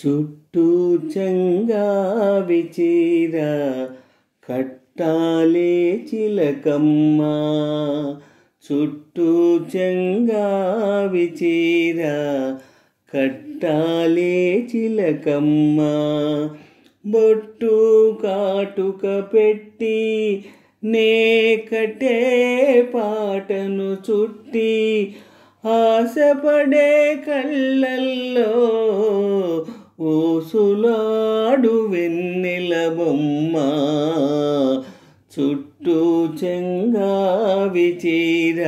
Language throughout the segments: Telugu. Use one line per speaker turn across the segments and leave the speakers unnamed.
చుట్టూ చెంగావి చీర కట్టాలే చిలకమ్మ. చుట్టూ చెంగావి చీర కట్టాలే చిలకమ్మ. బొట్టు కాటుక పెట్టి నే కట్టే పాటను చుట్టి ఆశపడే కళ్ళల్లో ఊసులాడు వెన్నెల బొమ్మ. చుట్టూ చెంగావి చీర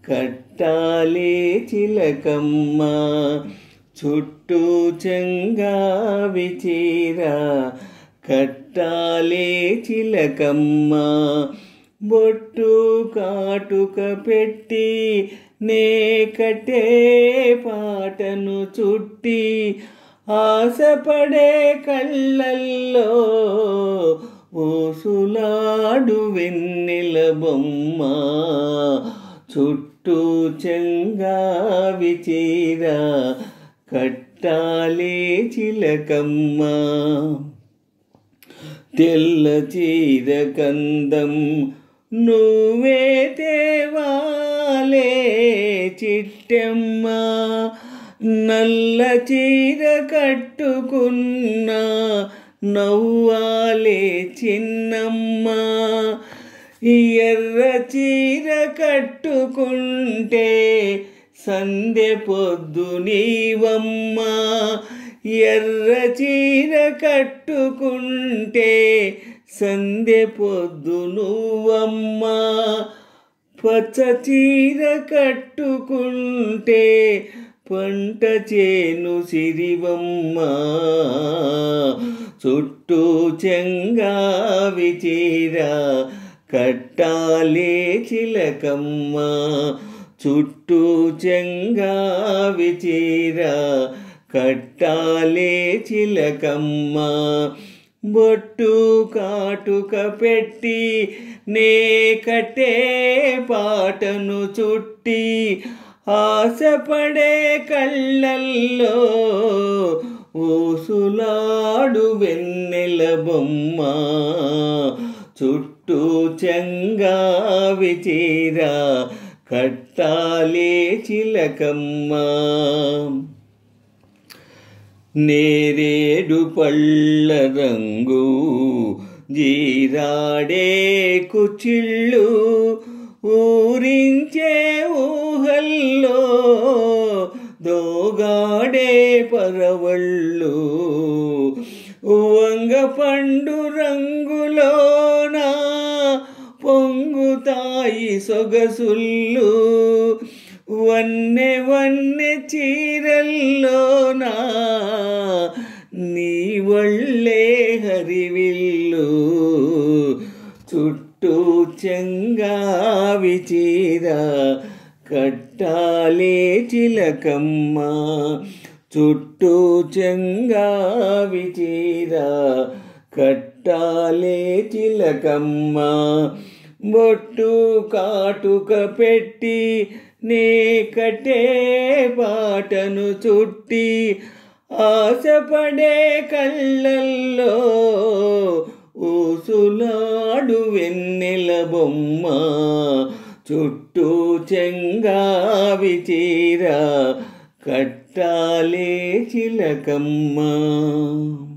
కట్టాలే చిలకమ్మ. చుట్టూ చెంగావి చీర కట్టాలే చిలకమ్మ. బొట్టు కాటుక పెట్టి నే కట్టే పాటను చుట్టి ఆశపడే కళ్ళల్లో ఊసులాడు వెన్నెల బొమ్మ. చుట్టూ చెంగావి చీర కట్టాలే చిలకమ్మ. తెల్ల చీర కందం నువ్వే తేవాలే చిట్టెమ్మ. నల్ల చీర కట్టుకున్న నవ్వాలే చిన్నమ్మ. ఎర్ర చీర కట్టుకుంటే సందె పొద్దు నీవమ్మ. ఎర్ర చీర కట్టుకుంటే సందె పొద్దు నువ్వమ్మ. పచ్చ చీర కట్టుకుంటే పంట చేను సిరివమ్మ. చుట్టూ చెంగావి చీర కట్టాలే చిలకమ్మ. చుట్టూ చెంగావి చీర కట్టాలే చిలకమ్మ. బొట్టు కాటుక పెట్టి నే కట్టే పాటను చుట్టి ఆశపడే కళ్ళల్లో ఊసులాడు వెన్నెల బొమ్మ. చుట్టూ చెంగావి చీర కట్టాలే చిలకమ్మ. నేరేడు పళ్ళ రంగు జీరాడే కుచిళ్ళు ఊరించే ఊహల్లో దోగాడే పరవళ్ళు. వంగ పండు రంగులోన పొంగుతాయి సొగసుళ్ళు. వన్నె వన్నె చీరల్లోనా నీ వళ్ళే హరివిల్లు. చుట్టూ చెంగావి చీర కట్టాలే చిలకమ్మ. చుట్టూ చెంగావి చీర కట్టాలే చిలకమ్మ. బొట్టు కాటుక పెట్టి నే కట్టే పాటను చుట్టి ఆశపడే కళ్ళల్లో ఊసులాడు వెన్నెల బొమ్మ. చుట్టూ చెంగావి చీర కట్టాలే చిలకమ్మ.